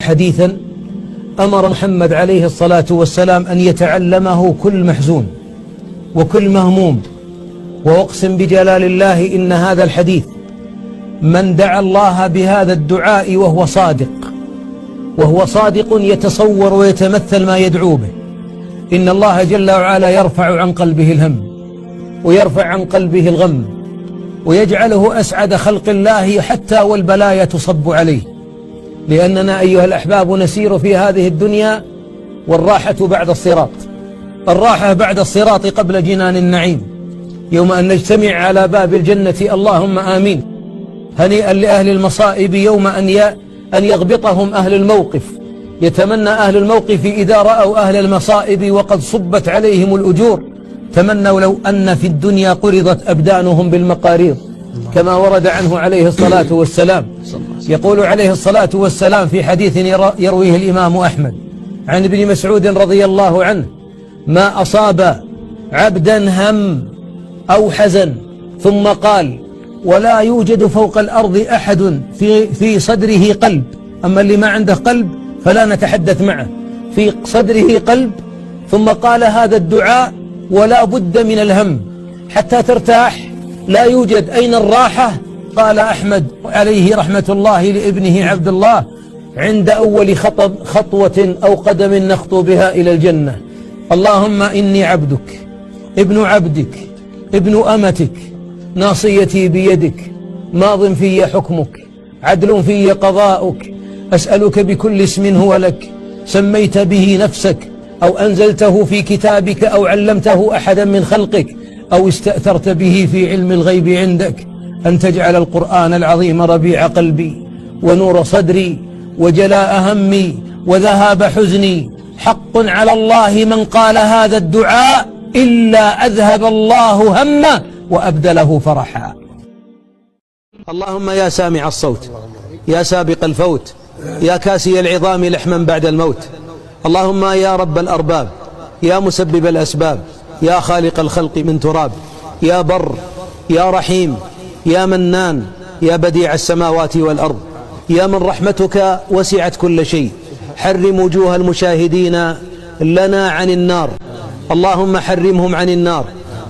حديثا أمر محمد عليه الصلاة والسلام أن يتعلمه كل محزون وكل مهموم، وأقسم بجلال الله إن هذا الحديث من دعا الله بهذا الدعاء وهو صادق يتصور ويتمثل ما يدعو به، إن الله جل وعلا يرفع عن قلبه الهم ويرفع عن قلبه الغم ويجعله أسعد خلق الله حتى والبلايا تصب عليه. لأننا أيها الأحباب نسير في هذه الدنيا والراحة بعد الصراط، الراحة بعد الصراط قبل جنان النعيم، يوم أن نجتمع على باب الجنة اللهم آمين. هنيئا لأهل المصائب يوم أن يغبطهم أهل الموقف. يتمنى أهل الموقف إذا رأوا أهل المصائب وقد صبت عليهم الأجور تمنوا لو أن في الدنيا قرضت أبدانهم بالمقاريض، كما ورد عنه عليه الصلاة والسلام. يقول عليه الصلاة والسلام في حديث يرويه الإمام أحمد عن ابن مسعود رضي الله عنه: ما أصاب عبدا هم أو حزن ثم قال ولا يوجد فوق الأرض أحد في صدره قلب. أما اللي ما عنده قلب فلا نتحدث معه. في صدره قلب ثم قال هذا الدعاء ولا بد من الهم حتى ترتاح، لا يوجد. أين الراحة؟ قال أحمد عليه رحمة الله لابنه عبد الله: عند أول خطوة أو قدم نخطو بها إلى الجنة. اللهم إني عبدك ابن عبدك ابن أمتك، ناصيتي بيدك، ماض في حكمك، عدل في قضاؤك، أسألك بكل اسم هو لك سميت به نفسك أو أنزلته في كتابك أو علمته أحدا من خلقك أو استأثرت به في علم الغيب عندك أن تجعل القرآن العظيم ربيع قلبي ونور صدري وجلاء همي وذهاب حزني. حق على الله من قال هذا الدعاء إلا أذهب الله همه وأبدله فرحا. اللهم يا سامع الصوت، يا سابق الفوت، يا كاسي العظام لحما بعد الموت، اللهم يا رب الأرباب، يا مسبب الأسباب، يا خالق الخلق من تراب، يا بر، يا رحيم، يا منان، يا بديع السماوات والأرض، يا من رحمتك وسعت كل شيء، حرم وجوه المشاهدين لنا عن النار، اللهم حرمهم عن النار.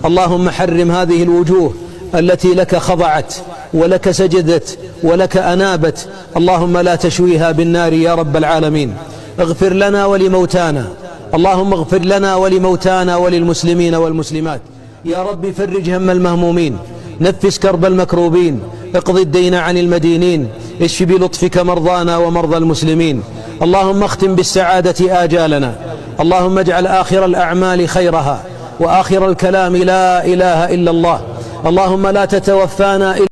اللهم حرم هذه الوجوه التي لك خضعت ولك سجدت ولك أنابت، اللهم لا تشويها بالنار يا رب العالمين. اغفر لنا ولموتانا، اللهم اغفر لنا ولموتانا وللمسلمين والمسلمات. يا رب فرج هم المهمومين، نفس كرب المكروبين، اقض الدين عن المدينين، اشف بلطفك مرضانا ومرضى المسلمين. اللهم اختم بالسعادة آجالنا، اللهم اجعل آخر الأعمال خيرها وآخر الكلام لا إله إلا الله. اللهم لا تتوفانا